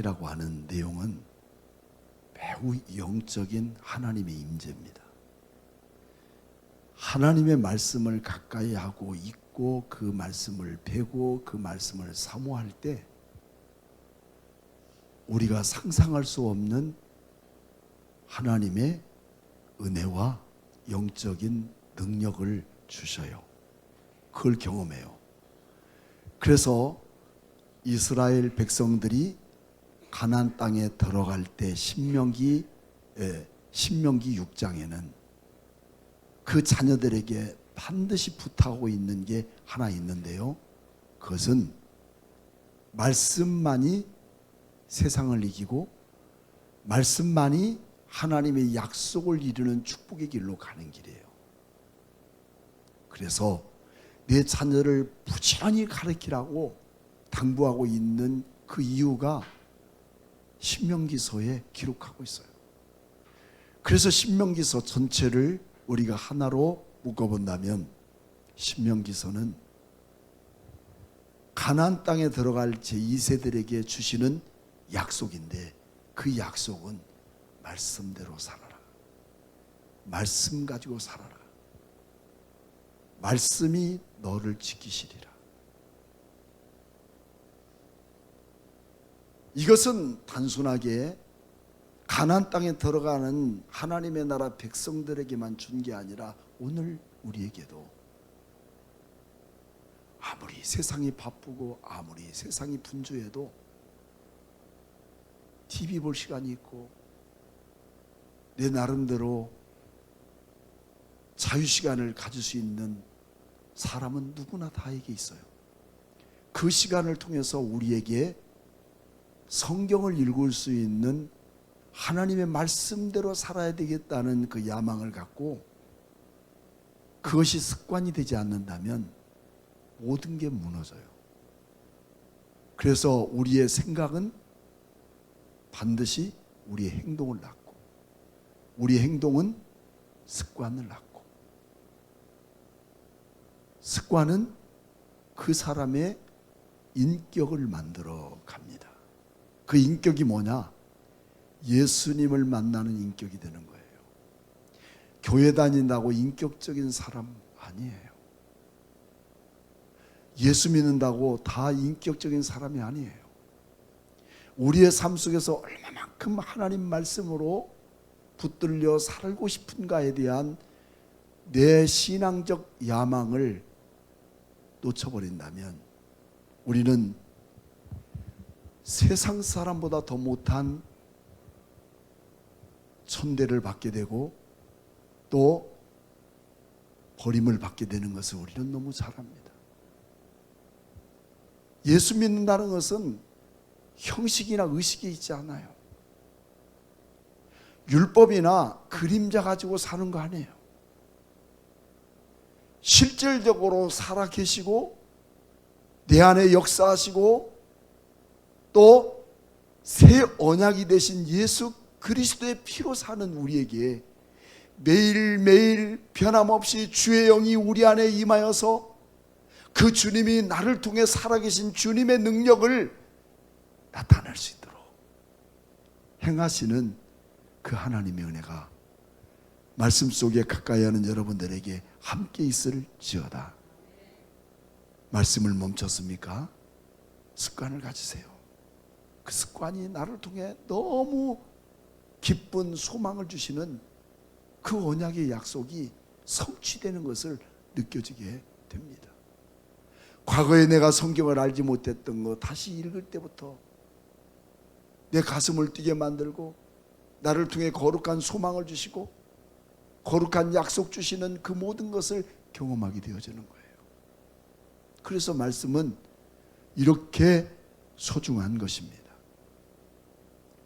사랑이라고 하는 내용은 매우 영적인 하나님의 임재입니다. 하나님의 말씀을 가까이 하고 읽고 그 말씀을 배고 그 말씀을 사모할 때 우리가 상상할 수 없는 하나님의 은혜와 영적인 능력을 주셔요. 그걸 경험해요. 그래서 이스라엘 백성들이 가나안 땅에 들어갈 때 신명기 6장에는 그 자녀들에게 반드시 부탁하고 있는 게 하나 있는데요. 그것은 말씀만이 세상을 이기고 말씀만이 하나님의 약속을 이루는 축복의 길로 가는 길이에요. 그래서 내 자녀를 부지런히 가르치라고 당부하고 있는 그 이유가 신명기서에 기록하고 있어요. 그래서 신명기서 전체를 우리가 하나로 묶어본다면 신명기서는 가나안 땅에 들어갈 제2세들에게 주시는 약속인데 그 약속은 말씀대로 살아라. 말씀 가지고 살아라. 말씀이 너를 지키시리라. 이것은 단순하게 가나안 땅에 들어가는 하나님의 나라 백성들에게만 준 게 아니라 오늘 우리에게도 아무리 세상이 바쁘고 아무리 세상이 분주해도 TV 볼 시간이 있고 내 나름대로 자유시간을 가질 수 있는 사람은 누구나 다에게 있어요. 그 시간을 통해서 우리에게 성경을 읽을 수 있는 하나님의 말씀대로 살아야 되겠다는 그 야망을 갖고 그것이 습관이 되지 않는다면 모든 게 무너져요. 그래서 우리의 생각은 반드시 우리의 행동을 낳고 우리의 행동은 습관을 낳고 습관은 그 사람의 인격을 만들어 갑니다. 그 인격이 뭐냐? 예수님을 만나는 인격이 되는 거예요. 교회 다닌다고 인격적인 사람 아니에요. 예수 믿는다고 다 인격적인 사람이 아니에요. 우리의 삶 속에서 얼마만큼 하나님 말씀으로 붙들려 살고 싶은가에 대한 내 신앙적 야망을 놓쳐버린다면 우리는 세상 사람보다 더 못한 천대를 받게 되고 또 버림을 받게 되는 것을 우리는 너무 잘 압니다. 예수 믿는다는 것은 형식이나 의식이 있지 않아요. 율법이나 그림자 가지고 사는 거 아니에요. 실질적으로 살아 계시고 내 안에 역사하시고 또 새 언약이 되신 예수 그리스도의 피로 사는 우리에게 매일매일 변함없이 주의 영이 우리 안에 임하여서 그 주님이 나를 통해 살아계신 주님의 능력을 나타낼 수 있도록 행하시는 그 하나님의 은혜가 말씀 속에 가까이 하는 여러분들에게 함께 있을지어다. 말씀을 멈췄습니까? 습관을 가지세요. 그 습관이 나를 통해 너무 기쁜 소망을 주시는 그 언약의 약속이 성취되는 것을 느껴지게 됩니다. 과거에 내가 성경을 알지 못했던 거 다시 읽을 때부터 내 가슴을 뛰게 만들고 나를 통해 거룩한 소망을 주시고 거룩한 약속 주시는 그 모든 것을 경험하게 되어지는 거예요. 그래서 말씀은 이렇게 소중한 것입니다.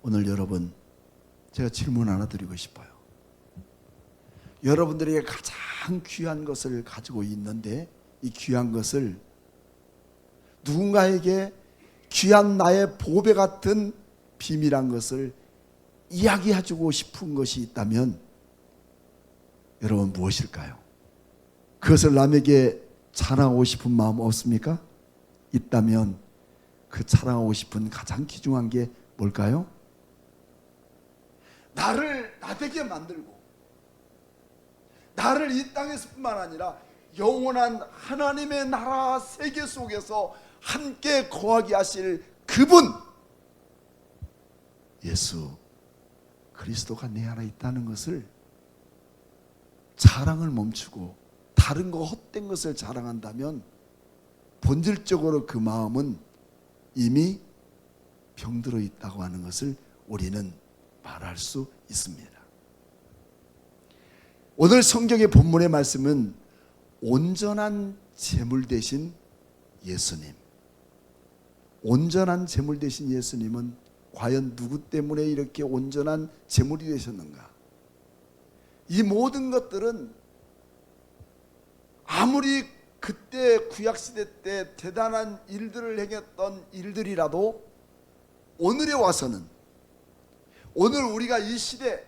오늘 여러분, 제가 질문 하나 드리고 싶어요. 여러분들에게 가장 귀한 것을 가지고 있는데 이 귀한 것을 누군가에게 귀한 나의 보배 같은 비밀한 것을 이야기해주고 싶은 것이 있다면 여러분 무엇일까요? 그것을 남에게 자랑하고 싶은 마음 없습니까? 있다면 그 자랑하고 싶은 가장 귀중한 게 뭘까요? 나를 나되게 만들고 나를 이 땅에서뿐만 아니라 영원한 하나님의 나라 세계 속에서 함께 거하게 하실 그분 예수 그리스도가 내 안에 있다는 것을 자랑을 멈추고 다른 거 헛된 것을 자랑한다면 본질적으로 그 마음은 이미 병들어 있다고 하는 것을 우리는 말할 수 있습니다. 오늘 성경의 본문의 말씀은 온전한 제물 되신 예수님, 온전한 제물 되신 예수님은 과연 누구 때문에 이렇게 온전한 제물이 되셨는가? 이 모든 것들은 아무리 그때 구약시대 때 대단한 일들을 행했던 일들이라도 오늘에 와서는, 오늘 우리가 이 시대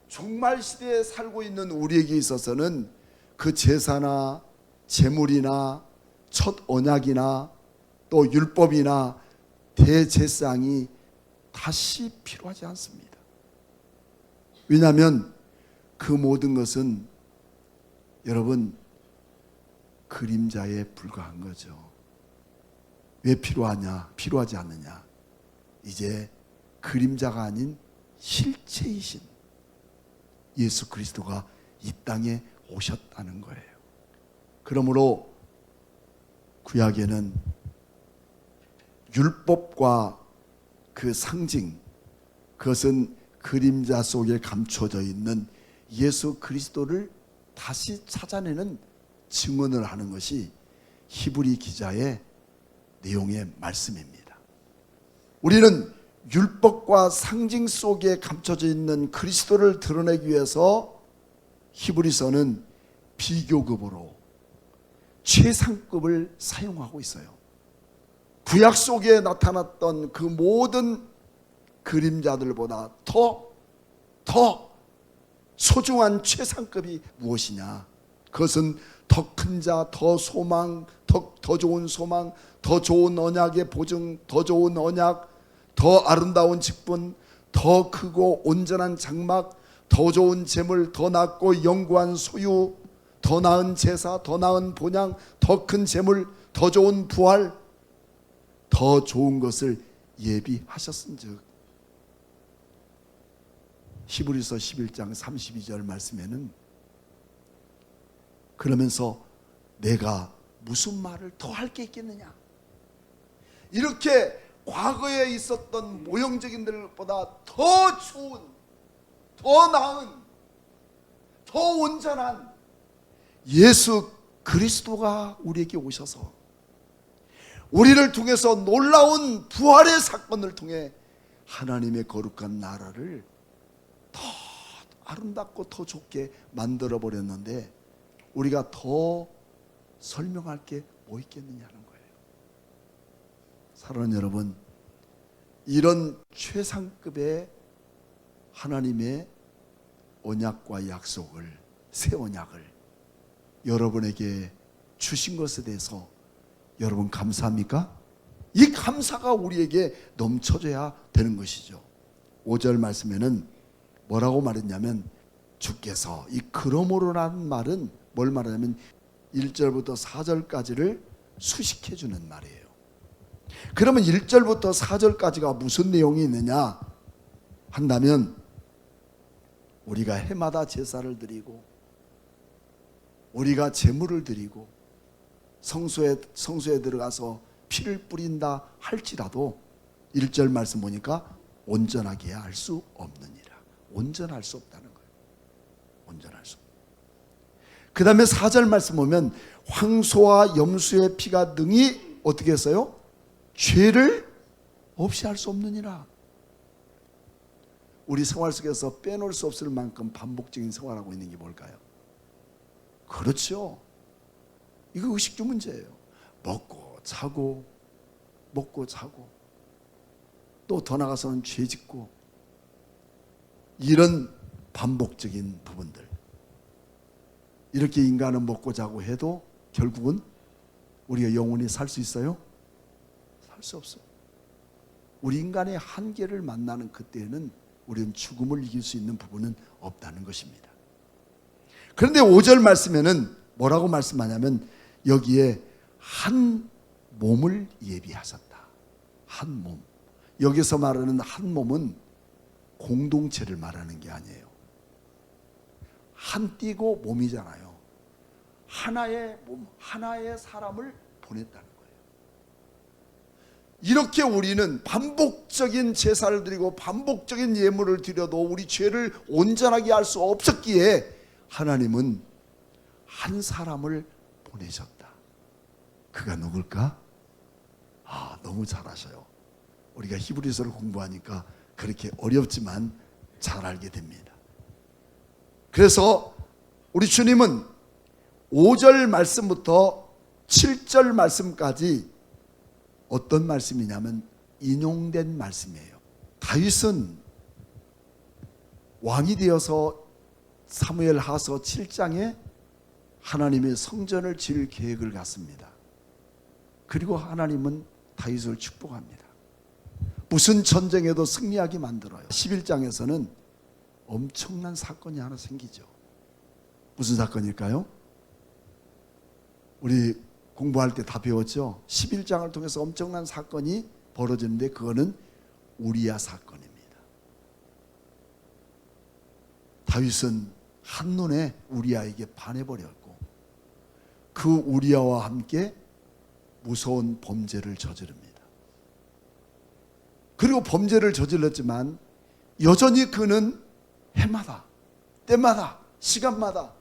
종말 시대에 살고 있는 우리에게 있어서는 그 제사나 제물이나 첫 언약이나 또 율법이나 대제사장이 다시 필요하지 않습니다. 왜냐하면 그 모든 것은 여러분 그림자에 불과한 거죠. 왜 필요하냐? 필요하지 않느냐? 이제 그림자가 아닌 실체이신 예수 그리스도가 이 땅에 오셨다는 거예요. 그러므로 구약에는 율법과 그 상징, 그것은 그림자 속에 감춰져 있는 예수 그리스도를 다시 찾아내는 증언을 하는 것이 히브리 기자의 내용의 말씀입니다. 우리는 율법과 상징 속에 감춰져 있는 그리스도를 드러내기 위해서 히브리서는 비교급으로 최상급을 사용하고 있어요. 구약 속에 나타났던 그 모든 그림자들보다 더 소중한 최상급이 무엇이냐? 그것은 더 큰 자, 더 소망, 더 좋은 소망, 더 좋은 언약의 보증, 더 좋은 언약, 더 아름다운 직분, 더 크고 온전한 장막, 더 좋은 재물, 더 낫고 영구한 소유, 더 나은 제사, 더 나은 본향, 더 큰 재물, 더 좋은 부활, 더 좋은 것을 예비하셨은즉. 히브리서 11장 32절 말씀에는 그러면서 내가 무슨 말을 더 할 게 있겠느냐? 이렇게 과거에 있었던 모형적인들보다 더 좋은, 더 나은, 더 온전한 예수 그리스도가 우리에게 오셔서 우리를 통해서 놀라운 부활의 사건을 통해 하나님의 거룩한 나라를 더 아름답고 더 좋게 만들어 버렸는데 우리가 더 설명할 게 뭐 있겠느냐는 거예요. 사랑하는 여러분, 이런 최상급의 하나님의 언약과 약속을, 새 언약을 여러분에게 주신 것에 대해서 여러분 감사합니까? 이 감사가 우리에게 넘쳐져야 되는 것이죠. 5절 말씀에는 뭐라고 말했냐면 주께서, 이 그러므로라는 말은 뭘 말하냐면 1절부터 4절까지를 수식해 주는 말이에요. 그러면 1절부터 4절까지가 무슨 내용이 있느냐 한다면 우리가 해마다 제사를 드리고 우리가 제물을 드리고 성소에 들어가서 피를 뿌린다 할지라도 1절 말씀 보니까 온전하게 할 수 없느니라. 온전할 수 없다는 거예요. 온전할 수 없다. 그 다음에 4절 말씀 보면 황소와 염소의 피가 능히 어떻게 했어요? 죄를 없이 할 수 없느니라. 우리 생활 속에서 빼놓을 수 없을 만큼 반복적인 생활하고 있는 게 뭘까요? 그렇죠. 이거 의식주 문제예요. 먹고 자고 또 더 나가서는 죄 짓고, 이런 반복적인 부분들. 이렇게 인간은 먹고 자고 해도 결국은 우리가 영원히 살 수 있어요? 살 수 없어요. 우리 인간의 한계를 만나는 그때에는 우리는 죽음을 이길 수 있는 부분은 없다는 것입니다. 그런데 5절 말씀에는 뭐라고 말씀하냐면 여기에 한 몸을 예비하셨다. 한 몸. 여기서 말하는 한 몸은 공동체를 말하는 게 아니에요. 한 띠고 몸이잖아요. 하나의 몸, 하나의 사람을 보냈다는 거예요. 이렇게 우리는 반복적인 제사를 드리고 반복적인 예물을 드려도 우리 죄를 온전하게 할 수 없었기에 하나님은 한 사람을 보내셨다. 그가 누굴까? 너무 잘 아셔요. 우리가 히브리서를 공부하니까 그렇게 어렵지만 잘 알게 됩니다. 그래서 우리 주님은 5절 말씀부터 7절 말씀까지 어떤 말씀이냐면 인용된 말씀이에요. 다윗은 왕이 되어서 사무엘하서 7장에 하나님의 성전을 지을 계획을 갖습니다. 그리고 하나님은 다윗을 축복합니다. 무슨 전쟁에도 승리하게 만들어요. 11장에서는 엄청난 사건이 하나 생기죠. 무슨 사건일까요? 우리 공부할 때 다 배웠죠. 11장을 통해서 엄청난 사건이 벌어지는데 그거는 우리야 사건입니다. 다윗은 한눈에 우리야에게 반해버렸고 그 우리야와 함께 무서운 범죄를 저지릅니다. 그리고 범죄를 저질렀지만 여전히 그는 해마다 때마다 시간마다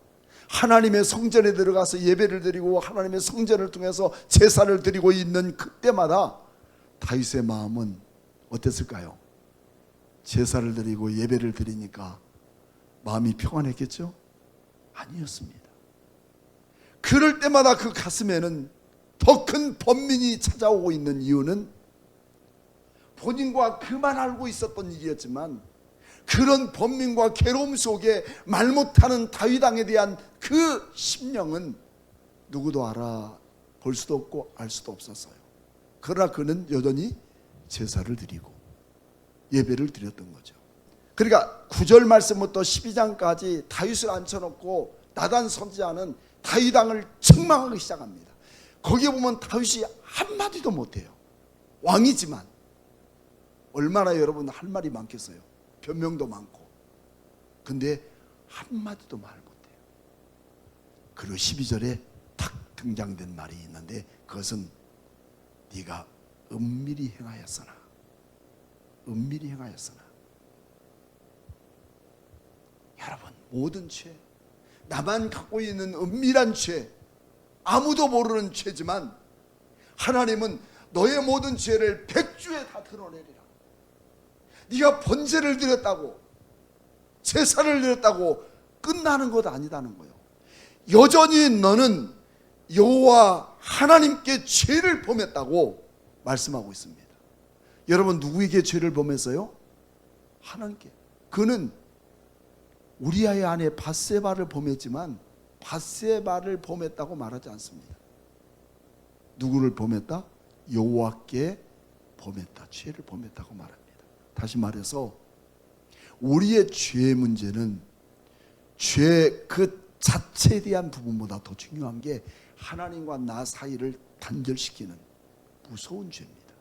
하나님의 성전에 들어가서 예배를 드리고 하나님의 성전을 통해서 제사를 드리고 있는 그때마다 다윗의 마음은 어땠을까요? 제사를 드리고 예배를 드리니까 마음이 평안했겠죠? 아니었습니다. 그럴 때마다 그 가슴에는 더 큰 번민이 찾아오고 있는 이유는 본인과 그만 알고 있었던 일이었지만 그런 번민과 괴로움 속에 말 못하는 다윗 왕에 대한 그 심령은 누구도 알아볼 수도 없고 알 수도 없었어요. 그러나 그는 여전히 제사를 드리고 예배를 드렸던 거죠. 그러니까 9절 말씀부터 12장까지 다윗을 앉혀놓고 나단 선지자는 다윗 왕을 책망하기 시작합니다. 거기에 보면 다윗이 한마디도 못해요. 왕이지만 얼마나 여러분 할 말이 많겠어요. 변명도 많고. 근데 한마디도 말 못해요. 그리고 12절에 탁 등장된 말이 있는데 그것은 네가 은밀히 행하였으나 여러분 모든 죄 나만 갖고 있는 은밀한 죄 아무도 모르는 죄지만 하나님은 너의 모든 죄를 백주에 다 드러내리라. 네가 번제를 드렸다고 제사를 드렸다고 끝나는 것 아니다는 거예요. 여전히 너는 여호와 하나님께 죄를 범했다고 말씀하고 있습니다. 여러분 누구에게 죄를 범했어요? 하나님께. 그는 우리아의 아내 밧세바를 범했지만 밧세바를 범했다고 말하지 않습니다. 누구를 범했다? 여호와께 범했다. 죄를 범했다고 말합니다. 다시 말해서 우리의 죄의 문제는 죄 그 자체에 대한 부분보다 더 중요한 게 하나님과 나 사이를 단절시키는 무서운 죄입니다.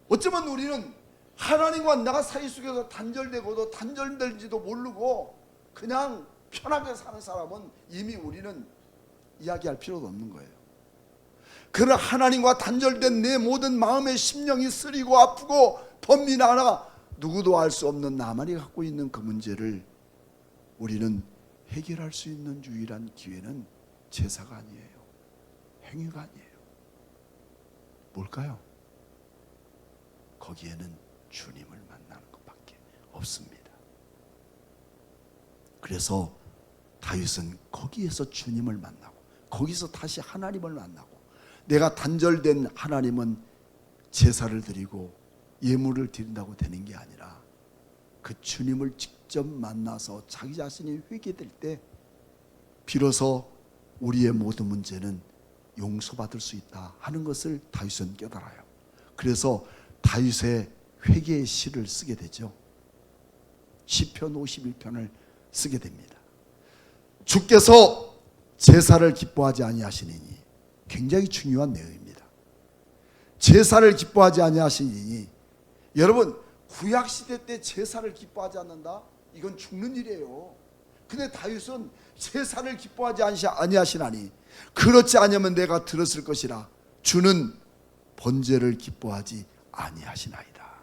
어쩌면 우리는 하나님과 나 사이 속에서 단절되고도 단절될지도 모르고 그냥 편하게 사는 사람은 이미 우리는 이야기할 필요도 없는 거예요. 그러나 하나님과 단절된 내 모든 마음의 심령이 쓰리고 아프고 번민하나 누구도 알 수 없는 나만이 갖고 있는 그 문제를 우리는 해결할 수 있는 유일한 기회는 제사가 아니에요. 행위가 아니에요. 뭘까요? 거기에는 주님을 만나는 것밖에 없습니다. 그래서 다윗은 거기에서 주님을 만나고 거기서 다시 하나님을 만나고 내가 단절된 하나님은 제사를 드리고 예물을 드린다고 되는 게 아니라 그 주님을 직접 만나서 자기 자신이 회개될 때 비로소 우리의 모든 문제는 용서받을 수 있다 하는 것을 다윗은 깨달아요. 그래서 다윗의 회개의 시를 쓰게 되죠. 시편 51편을 쓰게 됩니다. 주께서 제사를 기뻐하지 아니하시니니, 굉장히 중요한 내용입니다. 제사를 기뻐하지 아니하시니, 여러분 구약 시대 때 제사를 기뻐하지 않는다? 이건 죽는 일이에요. 근데 다윗은 제사를 기뻐하지 아니하시나니 그렇지 않으면 내가 들었을 것이라. 주는 번제를 기뻐하지 아니하시나이다.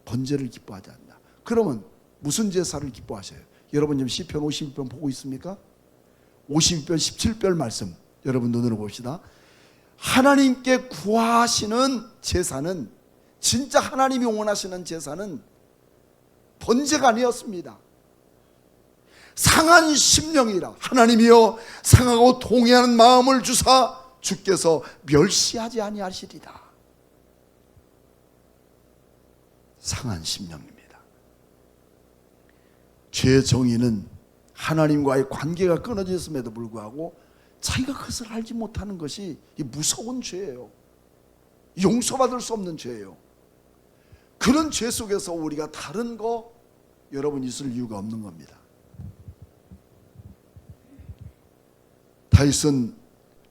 번제를 기뻐하지 않는다. 그러면 무슨 제사를 기뻐하셔요? 여러분 지금 시편 52편 보고 있습니까? 52편 17절 말씀 여러분 눈으로 봅시다. 하나님께 구하시는 제사는, 진짜 하나님이 원하시는 제사는 번제가 아니었습니다. 상한 심령이라. 하나님이여 상하고 동의하는 마음을 주사 주께서 멸시하지 아니하시리다. 상한 심령입니다. 죄의 정의는 하나님과의 관계가 끊어졌음에도 불구하고 자기가 그것을 알지 못하는 것이 무서운 죄예요. 용서받을 수 없는 죄예요. 그런 죄 속에서 우리가 다른 거 여러분 있을 이유가 없는 겁니다. 다윗은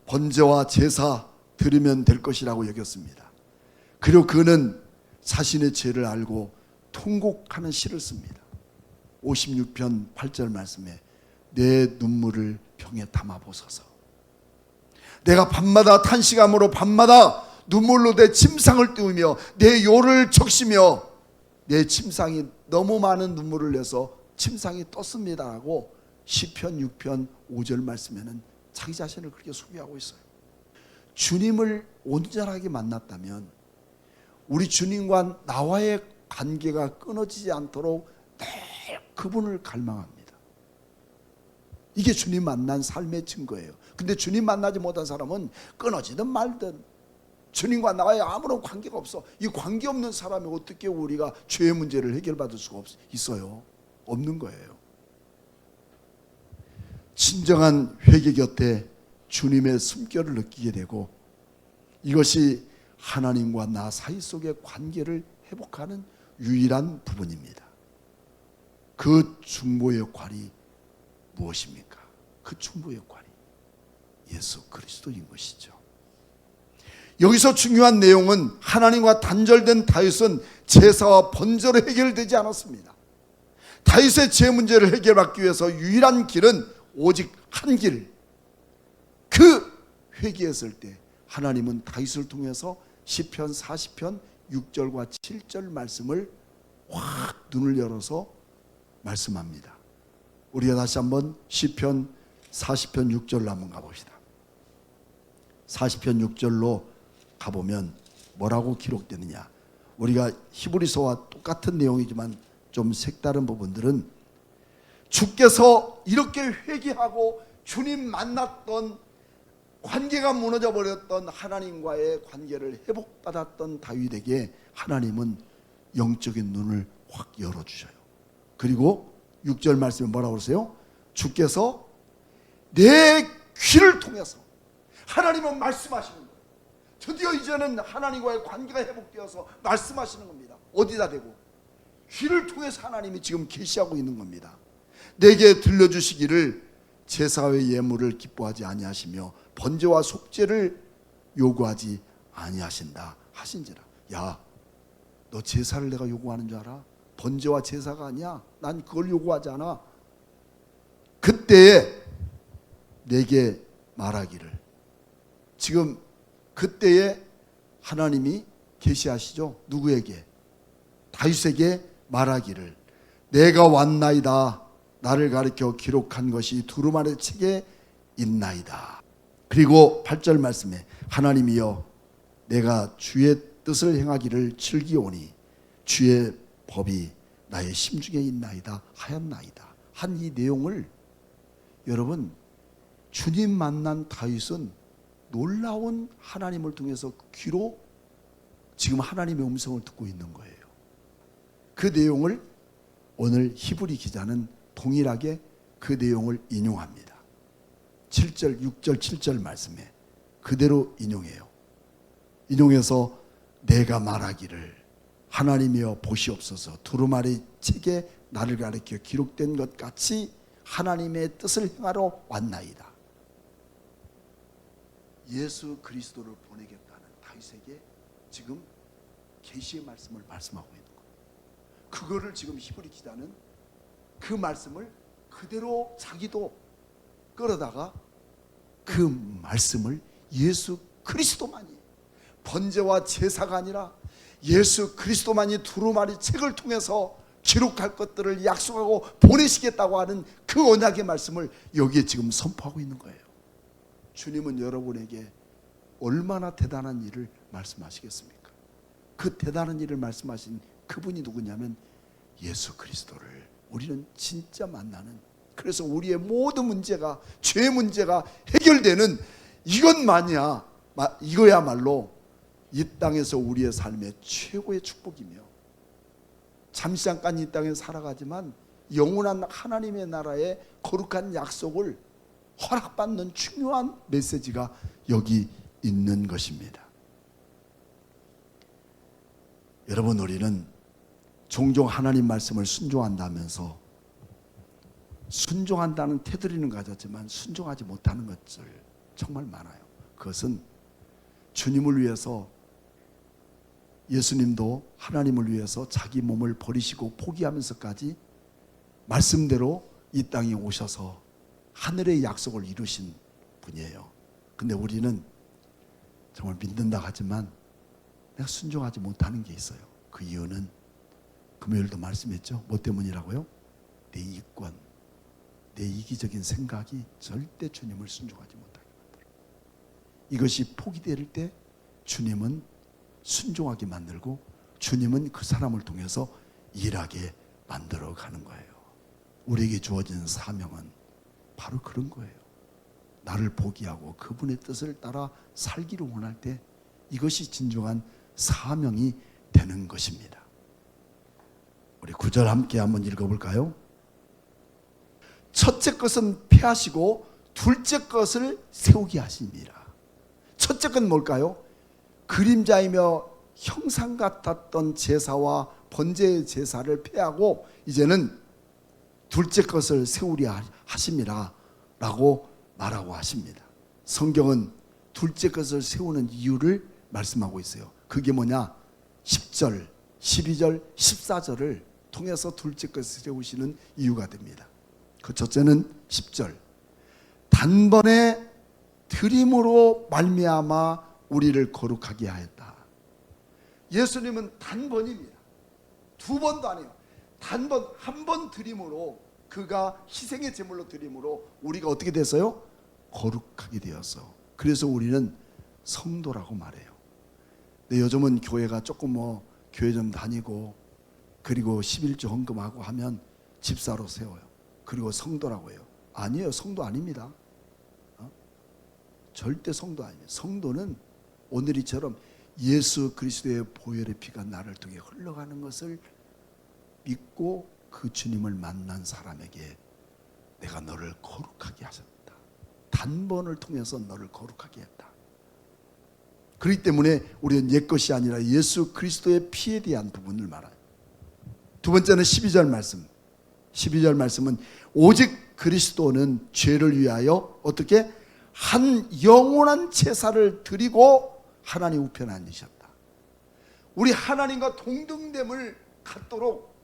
번제와 제사 드리면 될 것이라고 여겼습니다. 그리고 그는 자신의 죄를 알고 통곡하는 시를 씁니다. 56편 8절 말씀에 내 눈물을 병에 담아보소서. 내가 밤마다 탄식함으로 밤마다 눈물로 내 침상을 띄우며 내 요를 적시며 내 침상이 너무 많은 눈물을 내서 침상이 떴습니다 라고 시편 6편 5절 말씀에는 자기 자신을 그렇게 소개하고 있어요. 주님을 온전하게 만났다면 우리 주님과 나와의 관계가 끊어지지 않도록 늘 그분을 갈망합니다. 이게 주님 만난 삶의 증거예요. 근데 주님 만나지 못한 사람은 끊어지든 말든 주님과 나와의 아무런 관계가 없어. 이 관계 없는 사람이 어떻게 우리가 죄의 문제를 해결받을 수가 있어요? 없는 거예요. 진정한 회개 곁에 주님의 숨결을 느끼게 되고, 이것이 하나님과 나 사이 속의 관계를 회복하는 유일한 부분입니다. 그 중보의 역할이 무엇입니까? 그 중보의 역할이 예수 그리스도인 것이죠. 여기서 중요한 내용은 하나님과 단절된 다윗은 제사와 번제로 해결되지 않았습니다. 다윗의 죄 문제를 해결받기 위해서 유일한 길은 오직 한 길, 그 회개했을 때 하나님은 다윗을 통해서 시편 40편 6절과 7절 말씀을 확 눈을 열어서 말씀합니다. 우리가 다시 한번 시편 40편 6절로 한번 가봅시다. 40편 6절로 가보면 뭐라고 기록되느냐. 우리가 히브리서와 똑같은 내용이지만 좀 색다른 부분들은 주께서 이렇게 회개하고 주님 만났던, 관계가 무너져 버렸던 하나님과의 관계를 회복받았던 다윗에게 하나님은 영적인 눈을 확 열어주셔요. 그리고 6절 말씀에 뭐라고 그러세요? 주께서 내 귀를 통해서, 하나님은 말씀하시는 거예요. 드디어 이제는 하나님과의 관계가 회복되어서 말씀하시는 겁니다. 어디다 대고? 귀를 통해서 하나님이 지금 계시하고 있는 겁니다. 내게 들려주시기를 제사의 예물을 기뻐하지 아니하시며 번제와 속죄를 요구하지 아니하신다 하신지라. 야, 너 제사를 내가 요구하는 줄 알아? 번제와 제사가 아니야. 난 그걸 요구하지 않아. 그때에 내게 말하기를, 지금 그때에 하나님이 계시하시죠. 누구에게? 다윗에게 말하기를, 내가 왔나이다. 나를 가리켜 기록한 것이 두루마리 책에 있나이다. 그리고 8절 말씀에 하나님이여 내가 주의 뜻을 행하기를 즐기오니 주의 법이 나의 심중에 있나이다 하였나이다 한 이 내용을, 여러분 주님 만난 다윗은 놀라운 하나님을 통해서 귀로 지금 하나님의 음성을 듣고 있는 거예요. 그 내용을 오늘 히브리 기자는 동일하게 그 내용을 인용합니다. 7절, 6절, 7절 말씀에 그대로 인용해요. 인용해서 내가 말하기를 하나님이여 보시옵소서 두루마리 책에 나를 가리켜 기록된 것 같이 하나님의 뜻을 행하러 왔나이다. 예수 그리스도를 보내겠다는 다윗에게 지금 계시의 말씀을 말씀하고 있는 거예요. 그거를 지금 히브리 기자는 그 말씀을 그대로 자기도 끌어다가 그 말씀을 예수 그리스도만이 번제와 제사가 아니라 예수 그리스도만이 두루마리 책을 통해서 기록할 것들을 약속하고 보내시겠다고 하는 그 언약의 말씀을 여기에 지금 선포하고 있는 거예요. 주님은 여러분에게 얼마나 대단한 일을 말씀하시겠습니까? 그 대단한 일을 말씀하신 그분이 누구냐면 예수 그리스도를 우리는 진짜 만나는, 그래서 우리의 모든 문제가, 죄 문제가 해결되는 이거야말로 이 땅에서 우리의 삶의 최고의 축복이며, 잠시 잠깐 이 땅에 살아가지만 영원한 하나님의 나라의 거룩한 약속을 허락받는 중요한 메시지가 여기 있는 것입니다. 여러분, 우리는 종종 하나님 말씀을 순종한다면서 순종한다는 테두리는 가졌지만 순종하지 못하는 것들 정말 많아요. 그것은 주님을 위해서, 예수님도 하나님을 위해서 자기 몸을 버리시고 포기하면서까지 말씀대로 이 땅에 오셔서 하늘의 약속을 이루신 분이에요. 근데 우리는 정말 믿는다 하지만 내가 순종하지 못하는 게 있어요. 그 이유는 금요일도 말씀했죠. 뭐 때문이라고요? 내 이권, 내 이기적인 생각이 절대 주님을 순종하지 못하게 만들어요. 이것이 포기될 때 주님은 순종하게 만들고 주님은 그 사람을 통해서 일하게 만들어 가는 거예요. 우리에게 주어진 사명은 바로 그런 거예요. 나를 포기하고 그분의 뜻을 따라 살기를 원할 때 이것이 진정한 사명이 되는 것입니다. 우리 9절 함께 한번 읽어볼까요? 첫째 것은 폐하시고 둘째 것을 세우게 하십니다. 첫째 건 뭘까요? 그림자이며 형상 같았던 제사와 번제의 제사를 폐하고 이제는 둘째 것을 세우려 하심이라 라고 말하고 하십니다. 성경은 둘째 것을 세우는 이유를 말씀하고 있어요. 그게 뭐냐? 10절, 12절, 14절을 통해서 둘째 것을 세우시는 이유가 됩니다. 그 첫째는 10절, 단번에 드림으로 말미암아 우리를 거룩하게 하였다. 예수님은 단번입니다. 두 번도 아니에요. 단번, 한 번 드림으로, 그가 희생의 제물로 드림으로 우리가 어떻게 됐어요? 거룩하게 되었어. 그래서 우리는 성도라고 말해요. 근데 요즘은 교회가 조금 교회 좀 다니고 그리고 11조 헌금하고 하면 집사로 세워요. 그리고 성도라고 해요. 아니에요. 성도 아닙니다. 절대 성도 아니에요. 성도는 오늘 이처럼 예수 그리스도의 보혈의 피가 나를 통해 흘러가는 것을 믿고 그 주님을 만난 사람에게 내가 너를 거룩하게 하셨다. 단번을 통해서 너를 거룩하게 했다. 그렇기 때문에 우리는 옛것이 아니라 예수 그리스도의 피에 대한 부분을 말해요. 두 번째는 12절 말씀. 12절 말씀은 오직 그리스도는 죄를 위하여 어떻게 한 영원한 제사를 드리고 하나님 우편에 앉으셨다. 우리 하나님과 동등됨을 갖도록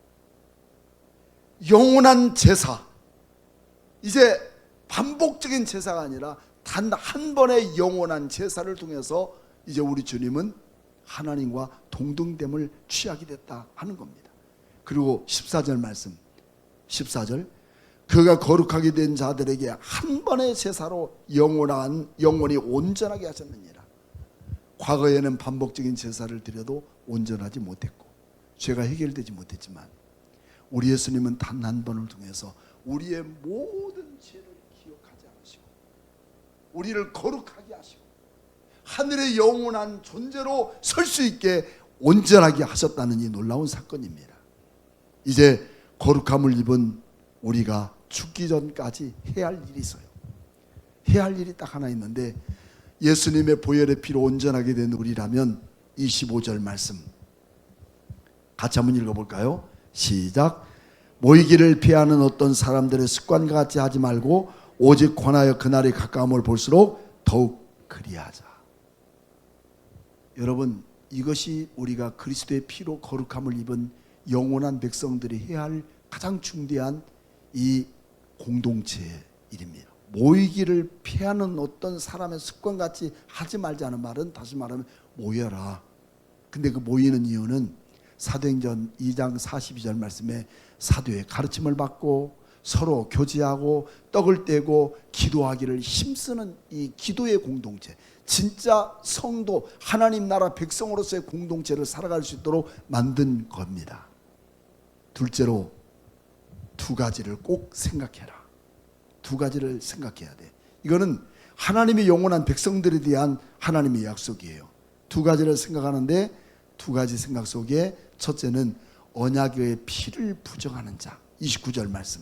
영원한 제사, 이제 반복적인 제사가 아니라 단 한 번의 영원한 제사를 통해서 이제 우리 주님은 하나님과 동등됨을 취하게 됐다 하는 겁니다. 그리고 14절 말씀, 14절, 그가 거룩하게 된 자들에게 한 번의 제사로 영원히 온전하게 하셨느니라. 과거에는 반복적인 제사를 드려도 온전하지 못했고 죄가 해결되지 못했지만 우리 예수님은 단 한 번을 통해서 우리의 모든 죄를 기억하지 않으시고 우리를 거룩하게 하시고 하늘의 영원한 존재로 설 수 있게 온전하게 하셨다는 이 놀라운 사건입니다. 이제 거룩함을 입은 우리가 죽기 전까지 해야 할 일이 있어요. 해야 할 일이 딱 하나 있는데 예수님의 보혈의 피로 온전하게 된 우리라면 25절 말씀 같이 한번 읽어볼까요? 시작. 모이기를 피하는 어떤 사람들의 습관과 같이 하지 말고 오직 권하여 그날이 가까움을 볼수록 더욱 그리하자. 여러분, 이것이 우리가 그리스도의 피로 거룩함을 입은 영원한 백성들이 해야 할 가장 중대한 이 공동체의 일입니다. 모이기를 피하는 어떤 사람의 습관같이 하지 말자는 말은, 다시 말하면 모여라. 근데 그 모이는 이유는 사도행전 2장 42절 말씀에 사도의 가르침을 받고 서로 교제하고 떡을 떼고 기도하기를 힘쓰는 이 기도의 공동체, 진짜 성도, 하나님 나라 백성으로서의 공동체를 살아갈 수 있도록 만든 겁니다. 둘째로 두 가지를 꼭 생각해라. 두 가지를 생각해야 돼. 이거는 하나님의 영원한 백성들에 대한 하나님의 약속이에요. 두 가지를 생각하는데, 두 가지 생각 속에 첫째는 언약의 피를 부정하는 자. 29절 말씀.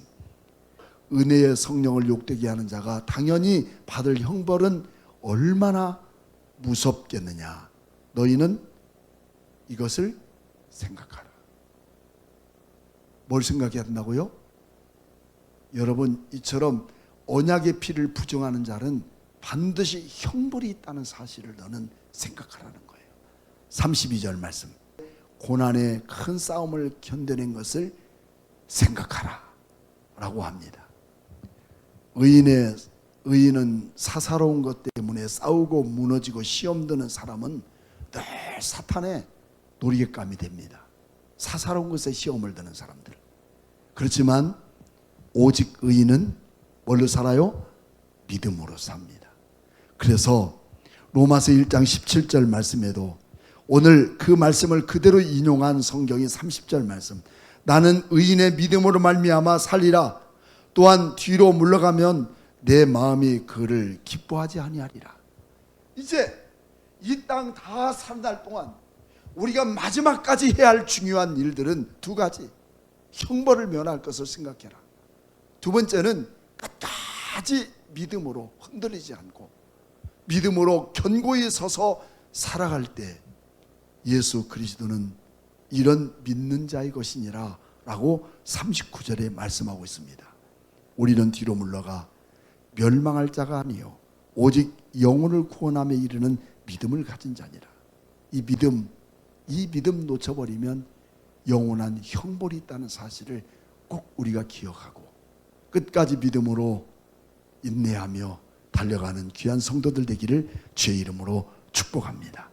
은혜의 성령을 욕되게 하는 자가 당연히 받을 형벌은 얼마나 무섭겠느냐. 너희는 이것을 생각하라. 뭘 생각해야 된다고요? 여러분, 이처럼 언약의 피를 부정하는 자는 반드시 형벌이 있다는 사실을 너는 생각하라는 거예요. 32절 말씀. 고난의 큰 싸움을 견뎌낸 것을 생각하라 라고 합니다. 의인은 사사로운 것 때문에 싸우고 무너지고 시험 드는 사람은 늘 사탄의 놀이감이 됩니다. 사사로운 것에 시험을 드는 사람들. 그렇지만 오직 의인은 뭘로 살아요? 믿음으로 삽니다. 그래서 로마서 1장 17절 말씀에도 오늘 그 말씀을 그대로 인용한 성경이 30절 말씀. 나는 의인의 믿음으로 말미암아 살리라. 또한 뒤로 물러가면 내 마음이 그를 기뻐하지 아니하리라. 이제 이 땅 다 사는 날 동안 우리가 마지막까지 해야 할 중요한 일들은 두 가지. 형벌을 면할 것을 생각해라. 두 번째는 끝까지 믿음으로 흔들리지 않고 믿음으로 견고히 서서 살아갈 때 예수 그리스도는 이런 믿는 자의 것이니라 라고 39절에 말씀하고 있습니다. 우리는 뒤로 물러가 멸망할 자가 아니요 오직 영혼을 구원함에 이르는 믿음을 가진 자니라. 이 믿음 놓쳐버리면 영원한 형벌이 있다는 사실을 꼭 우리가 기억하고 끝까지 믿음으로 인내하며 달려가는 귀한 성도들 되기를 주의 이름으로 축복합니다.